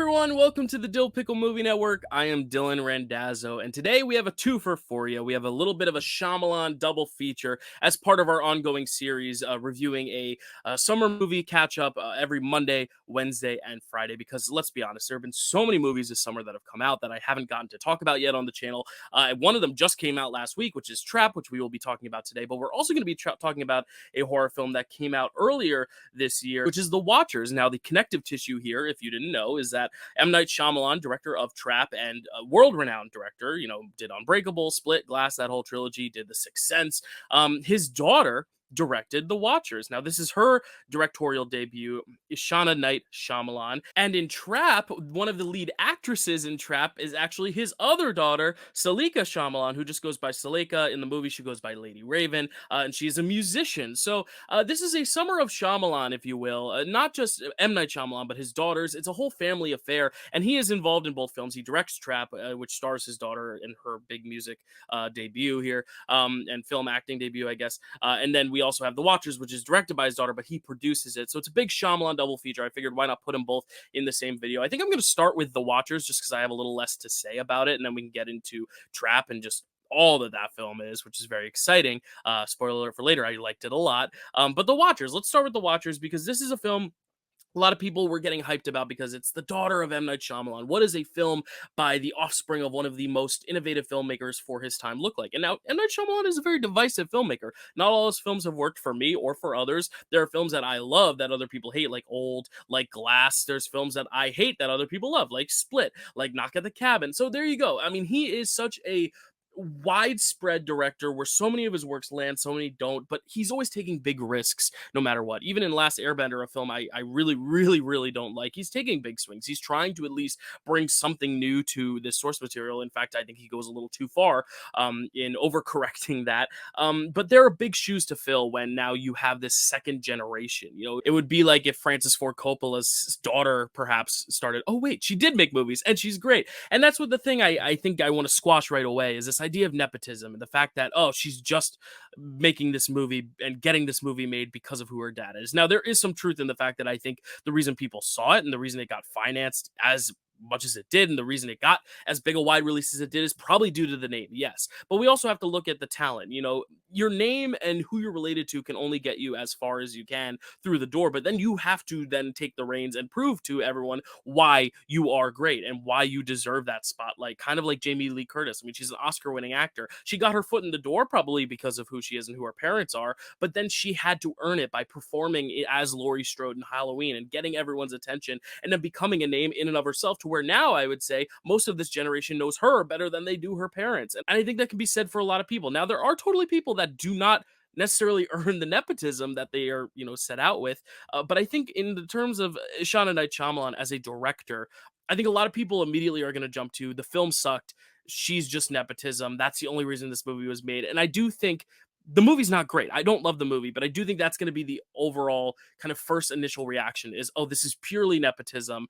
everyone, welcome to the Dyl Pickle Movie Network. I am Dylan Randazzo, and today we have a twofer for you. We have a little bit of a Shyamalan double feature as part of our ongoing series, reviewing a summer movie catch-up every Monday, Wednesday, and Friday, because let's be honest, there have been so many movies this summer that have come out that I haven't gotten to talk about yet on the channel. One of them just came out last week, which is Trap, which we will be talking about today, but we're also going to be talking about a horror film that came out earlier this year, which is The Watchers. Now, the connective tissue here, if you didn't know, is that M. Night Shyamalan, director of Trap and a world-renowned director, did Unbreakable, Split, Glass, that whole trilogy, did The Sixth Sense. His daughter directed The Watchers. Now, this is her directorial debut, Ishana Night Shyamalan. And in Trap, one of the lead actresses in Trap is actually his other daughter, Salika Shyamalan, who just goes by Salika. In the movie, she goes by Lady Raven, and she is a musician. So this is a summer of Shyamalan, if you will. Not just M. Night Shyamalan, but his daughters. It's a whole family affair, and he is involved in both films. He directs Trap, which stars his daughter in her big music debut here, and film acting debut, I guess. And then we also have The Watchers, which is directed by his daughter, but he produces it. So it's a big Shyamalan double feature. I figured why not put them both in the same video. I think I'm going to start with The Watchers just because I have a little less to say about it, and then we can get into Trap and just all that film is, which is very exciting. Spoiler alert for later, I liked it a lot. But The Watchers, let's start with The Watchers because this is a film a lot of people were getting hyped about because it's the daughter of M. Night Shyamalan. What does a film by the offspring of one of the most innovative filmmakers for his time look like? And now, M. Night Shyamalan is a very divisive filmmaker. Not all his films have worked for me or for others. There are films that I love that other people hate, like Old, like Glass. There's films that I hate that other people love, like Split, like Knock at the Cabin. So there you go. I mean, he is such a widespread director where so many of his works land, so many don't, but he's always taking big risks no matter what. Even in Last Airbender, a film I really, really, really don't like, he's taking big swings. He's trying to at least bring something new to this source material. In fact, I think he goes a little too far in overcorrecting that. But there are big shoes to fill when now you have this second generation. It would be like if Francis Ford Coppola's daughter perhaps started, oh wait, she did make movies and she's great. And that's what the thing I think I want to squash right away is this idea of nepotism and the fact that, oh, she's just making this movie and getting this movie made because of who her dad is. Now, there is some truth in the fact that I think the reason people saw it and the reason it got financed as much as it did and the reason it got as big a wide release as it did is probably due to the name, yes. But we also have to look at the talent. Your name and who you're related to can only get you as far as you can through the door, but then you have to then take the reins and prove to everyone why you are great and why you deserve that spotlight, kind of like Jamie Lee Curtis. I mean, she's an Oscar-winning actor. She got her foot in the door probably because of who she is and who her parents are, but then she had to earn it by performing as Laurie Strode in Halloween and getting everyone's attention and then becoming a name in and of herself to where now I would say most of this generation knows her better than they do her parents. And I think that can be said for a lot of people. Now, there are totally people that do not necessarily earn the nepotism that they are, set out with. But I think in the terms of Ishana Night Shyamalan as a director, I think a lot of people immediately are going to jump to the film sucked. She's just nepotism. That's the only reason this movie was made. And I do think the movie's not great. I don't love the movie, but I do think that's going to be the overall kind of first initial reaction is, oh, this is purely nepotism.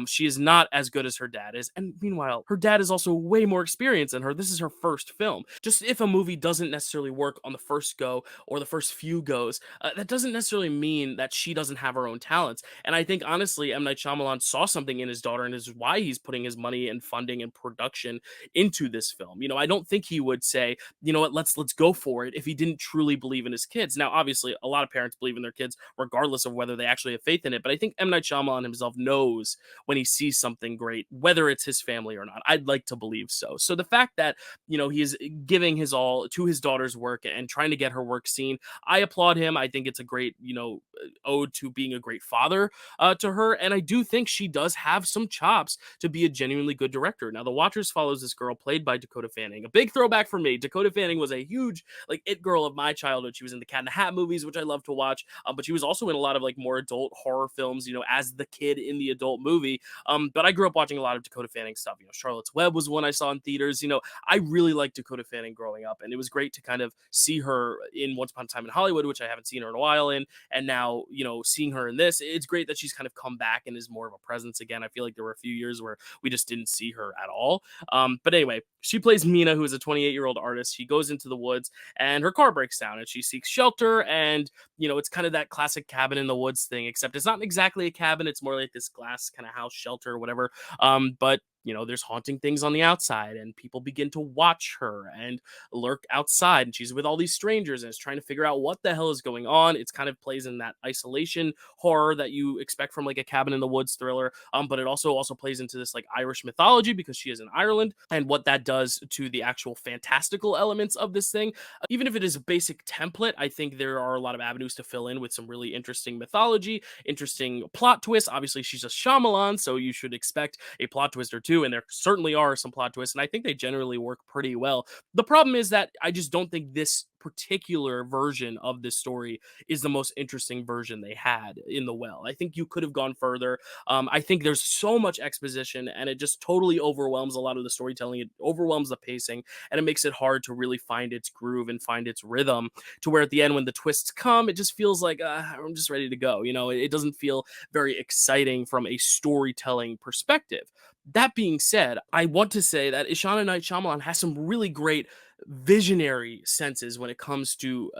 She is not as good as her dad is. And meanwhile, her dad is also way more experienced than her. This is her first film. Just if a movie doesn't necessarily work on the first go or the first few goes, that doesn't necessarily mean that she doesn't have her own talents. And I think, honestly, M. Night Shyamalan saw something in his daughter, and is why he's putting his money and funding and production into this film. I don't think he would say, you know what, let's go for it if he didn't truly believe in his kids. Now, obviously, a lot of parents believe in their kids regardless of whether they actually have faith in it. But I think M. Night Shyamalan himself knows when he sees something great, whether it's his family or not. I'd like to believe so. So the fact that, he is giving his all to his daughter's work and trying to get her work seen, I applaud him. I think it's a great, ode to being a great father to her. And I do think she does have some chops to be a genuinely good director. Now, The Watchers follows this girl played by Dakota Fanning. A big throwback for me. Dakota Fanning was a huge, it girl of my childhood. She was in the Cat in the Hat movies, which I love to watch, but she was also in a lot of more adult horror films, as the kid in the adult movie. But I grew up watching a lot of Dakota Fanning stuff. Charlotte's Web was one I saw in theaters. I really liked Dakota Fanning growing up, and it was great to kind of see her in Once Upon a Time in Hollywood, which I haven't seen her in a while and now now, seeing her in this, it's great that she's kind of come back and is more of a presence again. I feel like there were a few years where we just didn't see her at all. But anyway, she plays Mina, who is a 28-year-old artist. She goes into the woods and her car breaks down and she seeks shelter. And, it's kind of that classic cabin in the woods thing, except it's not exactly a cabin. It's more like this glass kind of house shelter or whatever. But there's haunting things on the outside, and people begin to watch her and lurk outside. And she's with all these strangers and is trying to figure out what the hell is going on. It's kind of plays in that isolation horror that you expect from like a cabin in the woods thriller. But it also plays into this like Irish mythology because she is in Ireland, and what that does to the actual fantastical elements of this thing. Even if it is a basic template, I think there are a lot of avenues to fill in with some really interesting mythology, interesting plot twists. Obviously, she's a Shyamalan, so you should expect a plot twist or two, and there certainly are some plot twists, and I think they generally work pretty well. The problem is that I just don't think this particular version of this story is the most interesting version they had in The Well. I think you could have gone further. I think there's so much exposition, and it just totally overwhelms a lot of the storytelling. It overwhelms the pacing, and it makes it hard to really find its groove and find its rhythm, to where at the end when the twists come, it just feels like I'm just ready to go. It doesn't feel very exciting from a storytelling perspective. That being said, I want to say that Ishana Night Shyamalan has some really great visionary senses when it comes to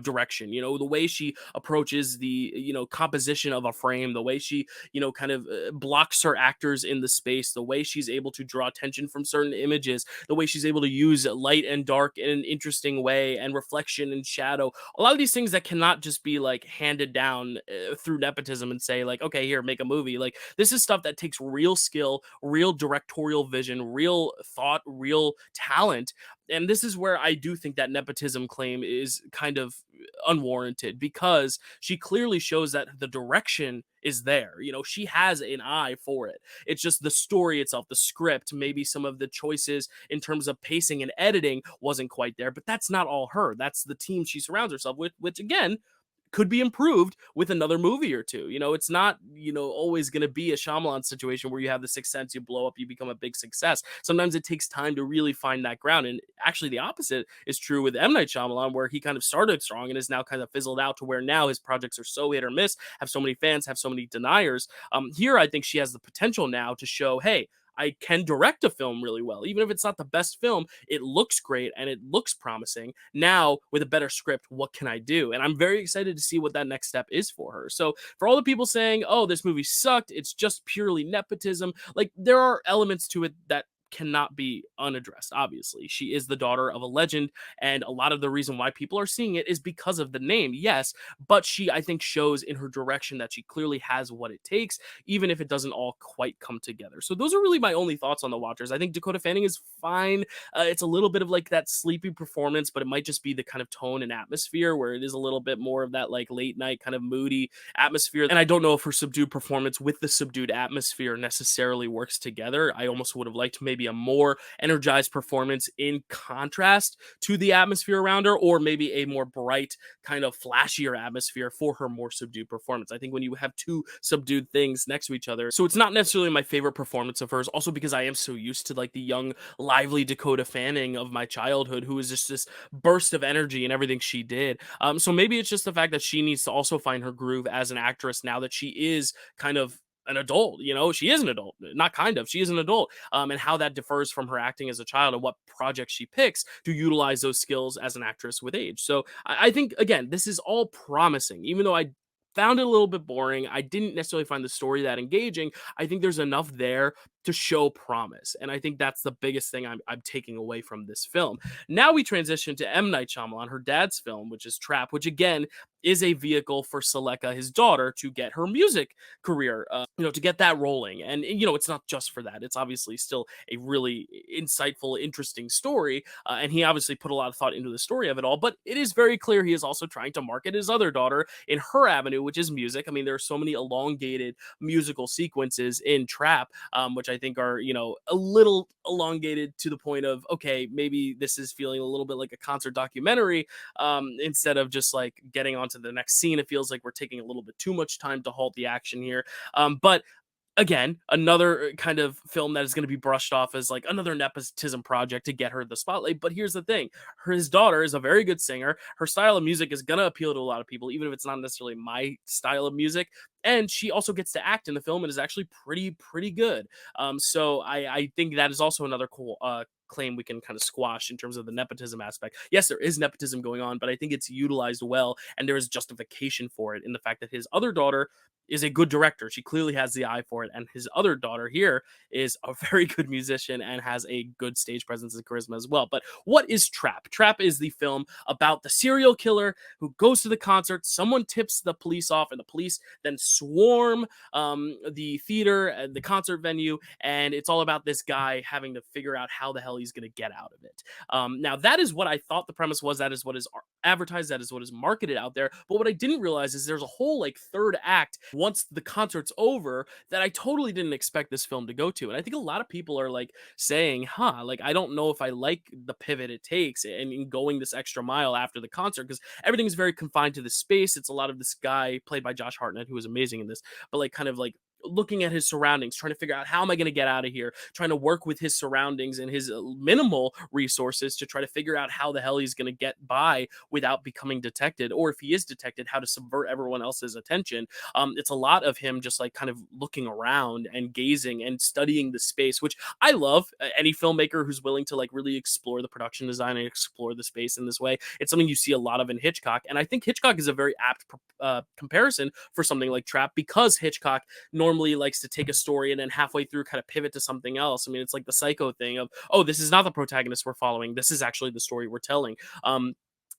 direction. The way she approaches the composition of a frame, the way she kind of blocks her actors in the space, the way she's able to draw attention from certain images, the way she's able to use light and dark in an interesting way, and reflection and shadow. A lot of these things that cannot just be like handed down through nepotism and say like, okay, here, make a movie. Like, this is stuff that takes real skill, real directorial vision, real thought, real talent. And this is where I do think that nepotism claim is kind of unwarranted, because she clearly shows that the direction is there. She has an eye for it. It's just the story itself, the script, maybe some of the choices in terms of pacing and editing wasn't quite there, but that's not all her. That's the team she surrounds herself with, which again, could be improved with another movie or two. It's not, always going to be a Shyamalan situation where you have the Sixth Sense, you blow up, you become a big success. Sometimes it takes time to really find that ground. And actually the opposite is true with M. Night Shyamalan, where he kind of started strong and is now kind of fizzled out to where now his projects are so hit or miss, have so many fans, have so many deniers. Here, I think she has the potential now to show, hey, I can direct a film really well. Even if it's not the best film, it looks great and it looks promising. Now, with a better script, what can I do? And I'm very excited to see what that next step is for her. So for all the people saying, oh, this movie sucked, it's just purely nepotism, like, there are elements to it that cannot be unaddressed. Obviously, she is the daughter of a legend, and a lot of the reason why people are seeing it is because of the name, yes, but she, I think, shows in her direction that she clearly has what it takes, even if it doesn't all quite come together. So those are really my only thoughts on The Watchers. I think Dakota Fanning is fine. It's a little bit of like that sleepy performance, but it might just be the kind of tone and atmosphere where it is a little bit more of that like late night kind of moody atmosphere. And I don't know if her subdued performance with the subdued atmosphere necessarily works together. I almost would have liked maybe a more energized performance in contrast to the atmosphere around her, or maybe a more bright, kind of flashier atmosphere for her more subdued performance. I think when you have two subdued things next to each other, so it's not necessarily my favorite performance of hers, also because I am so used to like the young, lively Dakota Fanning of my childhood, who is just this burst of energy in everything she did. So maybe it's just the fact that she needs to also find her groove as an actress now that she is kind of an adult. She is an adult, not kind of, she is an adult, and how that differs from her acting as a child and what projects she picks to utilize those skills as an actress with age. So I think, again, this is all promising, even though I found it a little bit boring. I didn't necessarily find the story that engaging. I think there's enough there to show promise, and I think that's the biggest thing I'm taking away from this film. Now we transition to M. Night Shyamalan, her dad's film, which is Trap, which again is a vehicle for Seleka, his daughter, to get her music career, to get that rolling. And, it's not just for that. It's obviously still a really insightful, interesting story. And he obviously put a lot of thought into the story of it all. But it is very clear he is also trying to market his other daughter in her avenue, which is music. I mean, there are so many elongated musical sequences in Trap, which I think are, a little elongated to the point of, okay, maybe this is feeling a little bit like a concert documentary, instead of just like getting onto the next scene. It feels like we're taking a little bit too much time to halt the action here. But Again, another kind of film that is going to be brushed off as like another nepotism project to get her the spotlight. But here's the thing: his daughter is a very good singer. Her style of music is going to appeal to a lot of people, even if it's not necessarily my style of music. And she also gets to act in the film and is actually pretty good. So I think that is also another cool claim we can kind of squash in terms of the nepotism aspect. Yes, there is nepotism going on, but I think it's utilized well, and there is justification for it in the fact that his other daughter is a good director. She clearly has the eye for it. And his other daughter here is a very good musician and has a good stage presence and charisma as well. But what is Trap? Trap is the film about the serial killer who goes to the concert. Someone tips the police off, and the police then swarm the theater, the concert venue. And it's all about this guy having to figure out how the hell he's going to get out of it. Now, that is what I thought the premise was. That is what is advertised. That is what is marketed out there. But what I didn't realize is there's a whole like third act once the concert's over that I totally didn't expect this film to go to. And I think a lot of people are like saying, like, I don't know if I like the pivot it takes and in going this extra mile after the concert, because everything is very confined to the space. It's a lot of this guy played by Josh Hartnett, who is amazing in this, but like kind of like looking at his surroundings, trying to figure out how am I going to get out of here, trying to work with his surroundings and his minimal resources to try to figure out how the hell he's going to get by without becoming detected, or if he is detected, how to subvert everyone else's attention. It's a lot of him just like kind of looking around and gazing and studying the space, which I love. Any filmmaker who's willing to like really explore the production design and explore the space in this way, it's something you see a lot of in Hitchcock. And I think Hitchcock is a very apt comparison for something like Trap, because Hitchcock normally likes to take a story and then halfway through kind of pivot to something else. I mean, it's like the Psycho thing of, oh, this is not the protagonist we're following. This is actually the story we're telling.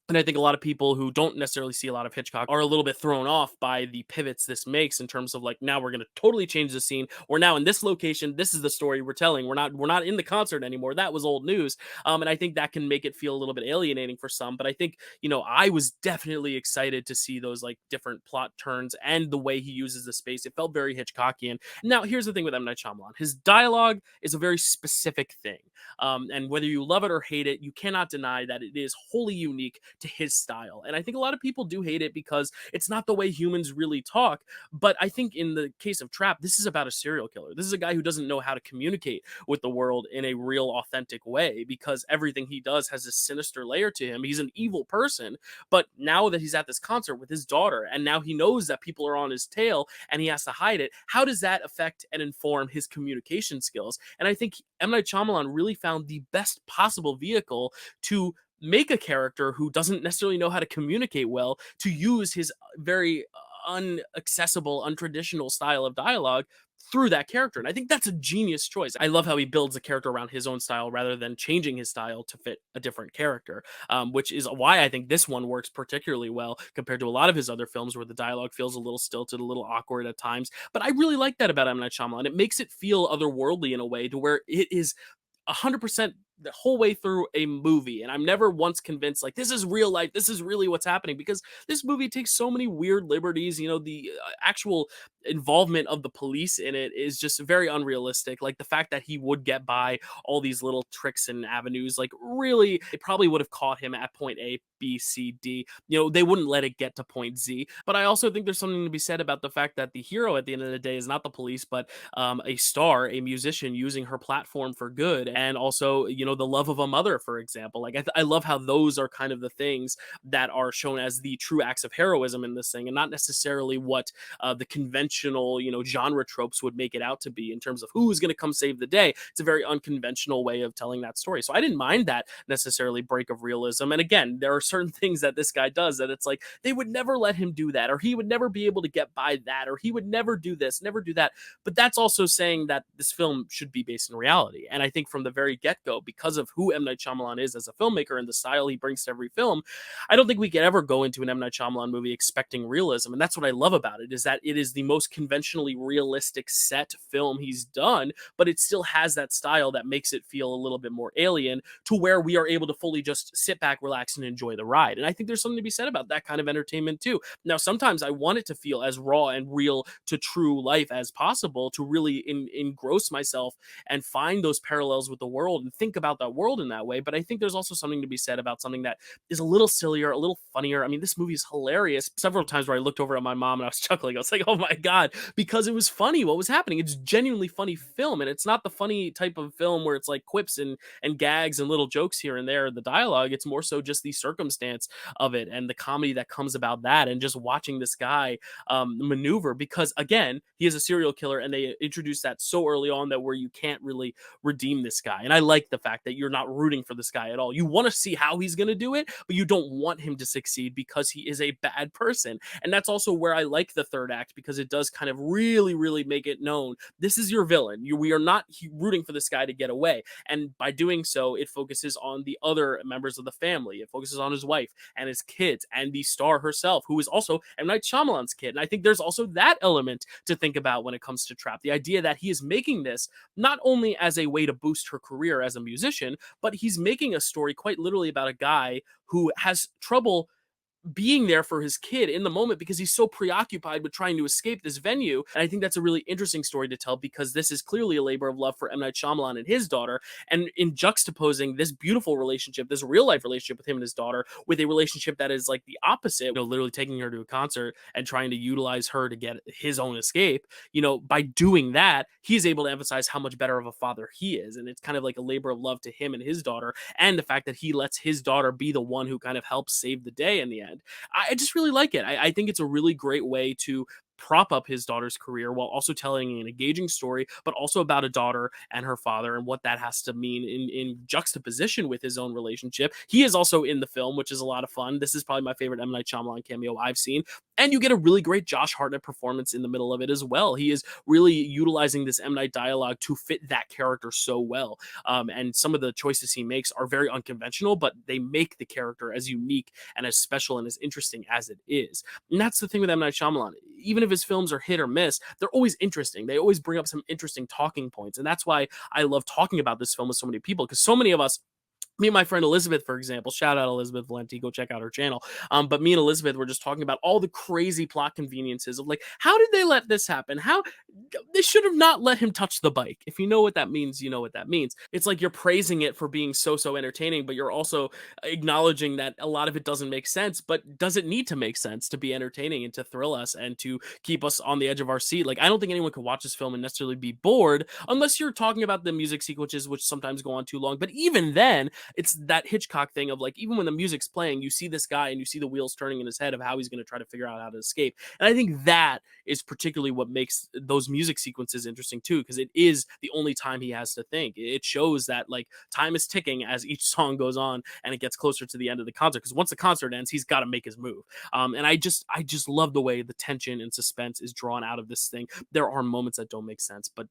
And I think a lot of people who don't necessarily see a lot of Hitchcock are a little bit thrown off by the pivots this makes in terms of like, now we're going to totally change the scene. We're now in this location. This is the story we're telling. We're not in the concert anymore. That was old news. And I think that can make it feel a little bit alienating for some. But I think, I was definitely excited to see those like different plot turns and the way he uses the space. It felt very Hitchcockian. Now, here's the thing with M. Night Shyamalan. His dialogue is a very specific thing. And whether you love it or hate it, you cannot deny that it is wholly unique to his style. And I think a lot of people do hate it because it's not the way humans really talk. But I think in the case of Trap, this is about a serial killer. This is a guy who doesn't know how to communicate with the world in a real, authentic way, because everything he does has a sinister layer to him. He's an evil person. But now that he's at this concert with his daughter, and now he knows that people are on his tail and he has to hide it, how does that affect and inform his communication skills? And I think M. Night Shyamalan really found the best possible vehicle to make a character who doesn't necessarily know how to communicate well to use his very unaccessible, untraditional style of dialogue through that character. And I think that's a genius choice. I love how he builds a character around his own style rather than changing his style to fit a different character, which is why I think this one works particularly well compared to a lot of his other films where the dialogue feels a little stilted, a little awkward at times. But I really like that about M. Night Shyamalan. It makes it feel otherworldly in a way to where it is 100% the whole way through a movie, and I'm never once convinced like this is real life, this is really what's happening, because this movie takes so many weird liberties. The actual involvement of the police in it is just very unrealistic. Like the fact that he would get by all these little tricks and avenues, like really it probably would have caught him at point A, B, C, D. They wouldn't let it get to point Z. But I also think there's something to be said about the fact that the hero at the end of the day is not the police, but a star, a musician using her platform for good. And also, the love of a mother, for example. Like I love how those are kind of the things that are shown as the true acts of heroism in this thing, and not necessarily what the conventional, genre tropes would make it out to be in terms of who's going to come save the day. It's a very unconventional way of telling that story. So I didn't mind that necessarily break of realism. And again, there are certain things that this guy does that it's like they would never let him do that, or he would never be able to get by that, or he would never do this, never do that. But that's also saying that this film should be based in reality. And I think from the very get-go, because of who M. Night Shyamalan is as a filmmaker and the style he brings to every film, I don't think we could ever go into an M. Night Shyamalan movie expecting realism. And that's what I love about it, is that it is the most conventionally realistic set film he's done, but it still has that style that makes it feel a little bit more alien, to where we are able to fully just sit back, relax, and enjoy the ride. And I think there's something to be said about that kind of entertainment too. Now, sometimes I want it to feel as raw and real to true life as possible, to really engross myself and find those parallels with the world and think about that world in that way. But I think there's also something to be said about something that is a little sillier, a little funnier. I mean, this movie is hilarious. Several times where I looked over at my mom and I was chuckling. I was like, oh my God, because it was funny what was happening. It's genuinely funny film. And it's not the funny type of film where it's like quips and gags and little jokes here and there, the dialogue. It's more so just the circumstance of it and the comedy that comes about that, and just watching this guy maneuver, because again, he is a serial killer, and they introduce that so early on that where you can't really redeem this guy. And I like the fact that you're not rooting for this guy at all. You want to see how he's going to do it, but you don't want him to succeed because he is a bad person. And that's also where I like the third act, because it does kind of really, really make it known this is your villain. We are not rooting for this guy to get away. And by doing so, it focuses on the other members of the family. It focuses on his wife and his kids and the star herself, who is also M. Night Shyamalan's kid. And I think there's also that element to think about when it comes to Trap. The idea that he is making this not only as a way to boost her career as a musician, but he's making a story quite literally about a guy who has trouble being there for his kid in the moment because he's so preoccupied with trying to escape this venue. And I think that's a really interesting story to tell, because this is clearly a labor of love for M. Night Shyamalan and his daughter. And in juxtaposing this beautiful relationship, this real life relationship with him and his daughter, with a relationship that is like the opposite, literally taking her to a concert and trying to utilize her to get his own escape, by doing that, he's able to emphasize how much better of a father he is. And it's kind of like a labor of love to him and his daughter, and the fact that he lets his daughter be the one who kind of helps save the day in the end. I just really like it. I think it's a really great way to prop up his daughter's career while also telling an engaging story, but also about a daughter and her father and what that has to mean in juxtaposition with his own relationship. He is also in the film, which is a lot of fun. This is probably my favorite M. Night Shyamalan cameo I've seen. And you get a really great Josh Hartnett performance in the middle of it as well. He is really utilizing this M. Night dialogue to fit that character so well. And some of the choices he makes are very unconventional, but they make the character as unique and as special and as interesting as it is. And that's the thing with M. Night Shyamalan. Even if his films are hit or miss, they're always interesting. They always bring up some interesting talking points. And that's why I love talking about this film with so many people, because so many of us, me and my friend Elizabeth, for example, shout out Elizabeth Valenti, go check out her channel. But me and Elizabeth were just talking about all the crazy plot conveniences of like, how did they let this happen? How they should have not let him touch the bike. If you know what that means, you know what that means. It's like you're praising it for being so entertaining, but you're also acknowledging that a lot of it doesn't make sense. But does it need to make sense to be entertaining and to thrill us and to keep us on the edge of our seat? Like, I don't think anyone could watch this film and necessarily be bored unless you're talking about the music sequences, which sometimes go on too long. But even then, it's that Hitchcock thing of like, even when the music's playing, you see this guy and you see the wheels turning in his head of how he's going to try to figure out how to escape. And I think that is particularly what makes those music sequences interesting too, because it is the only time he has to think. It shows that like time is ticking as each song goes on and it gets closer to the end of the concert, because once the concert ends, he's got to make his move. And I just love the way the tension and suspense is drawn out of this thing. There are moments that don't make sense, but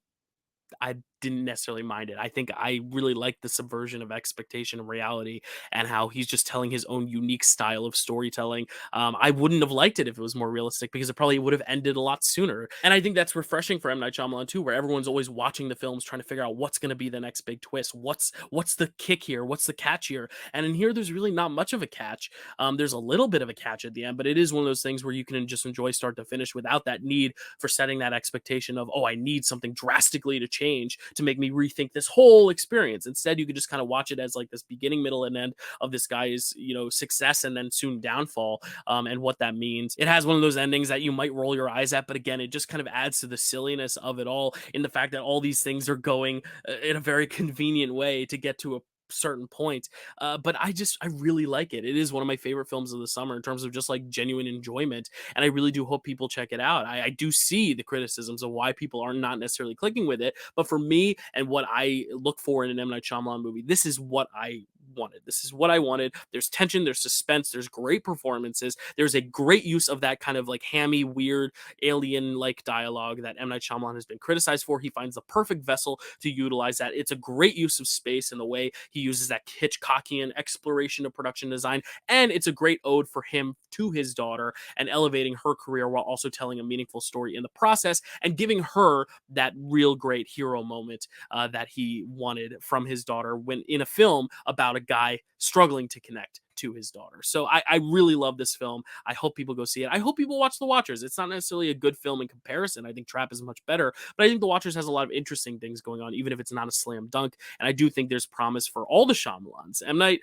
I didn't necessarily mind it. I think I really like the subversion of expectation and reality, and how he's just telling his own unique style of storytelling. I wouldn't have liked it if it was more realistic, because it probably would have ended a lot sooner. And I think that's refreshing for M. Night Shyamalan too, where everyone's always watching the films trying to figure out what's going to be the next big twist. What's the kick here? What's the catch here? And in here, there's really not much of a catch. There's a little bit of a catch at the end, but it is one of those things where you can just enjoy start to finish without that need for setting that expectation of, oh, I need something drastically to change to make me rethink this whole experience. Instead, you could just kind of watch it as like this beginning, middle, and end of this guy's, success and then soon downfall, and what that means. It has one of those endings that you might roll your eyes at, but again, it just kind of adds to the silliness of it all, in the fact that all these things are going in a very convenient way to get to a certain point. But I really like it. It is one of my favorite films of the summer in terms of just like genuine enjoyment. And I really do hope people check it out. I do see the criticisms of why people are not necessarily clicking with it. But for me and what I look for in an M. Night Shyamalan movie, this is what I wanted. This is what I wanted. There's tension, there's suspense, there's great performances. There's a great use of that kind of like hammy, weird, alien-like dialogue that M. Night Shyamalan has been criticized for. He finds the perfect vessel to utilize that. It's a great use of space in the way he uses that Hitchcockian exploration of production design. And it's a great ode for him to his daughter and elevating her career while also telling a meaningful story in the process and giving her that real great hero moment that he wanted from his daughter when in a film about a a guy struggling to connect to his daughter. So I really love this film. I hope people go see it. I hope people watch The Watchers. It's not necessarily a good film in comparison. I think Trap is much better, but I think The Watchers has a lot of interesting things going on, even if it's not a slam dunk. And I do think there's promise for all the Shyamalans. M. Night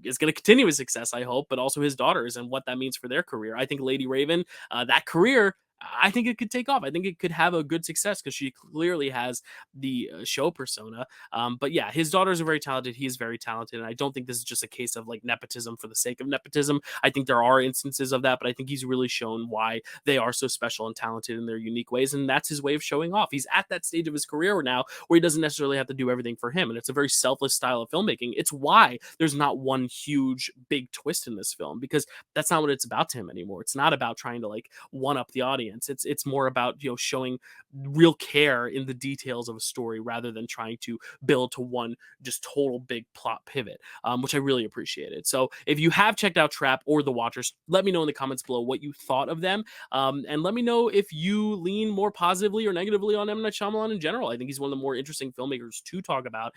is going to continue his success, I hope, but also his daughters and what that means for their career. I think Lady Raven, that career, I think it could take off. I think it could have a good success because she clearly has the show persona. But yeah, his daughters are very talented. He is very talented. And I don't think this is just a case of like nepotism for the sake of nepotism. I think there are instances of that, but I think he's really shown why they are so special and talented in their unique ways. And that's his way of showing off. He's at that stage of his career now where he doesn't necessarily have to do everything for him. And it's a very selfless style of filmmaking. It's why there's not one huge big twist in this film, because that's not what it's about to him anymore. It's not about trying to like one up the audience. It's more about, showing real care in the details of a story rather than trying to build to one just total big plot pivot, which I really appreciated. So if you have checked out Trap or The Watchers, let me know in the comments below what you thought of them, and let me know if you lean more positively or negatively on M. Night Shyamalan in general. I think he's one of the more interesting filmmakers to talk about.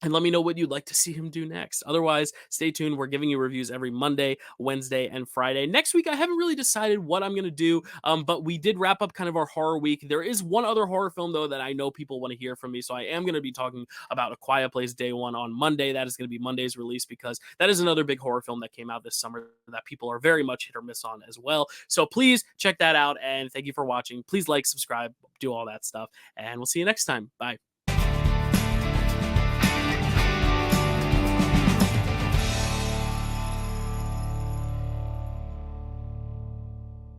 And let me know what you'd like to see him do next. Otherwise, stay tuned. We're giving you reviews every Monday, Wednesday, and Friday. Next week, I haven't really decided what I'm going to do, but we did wrap up kind of our horror week. There is one other horror film, though, that I know people want to hear from me, so I am going to be talking about A Quiet Place Day 1 on Monday. That is going to be Monday's release because that is another big horror film that came out this summer that people are very much hit or miss on as well. So please check that out, and thank you for watching. Please like, subscribe, do all that stuff, and we'll see you next time. Bye.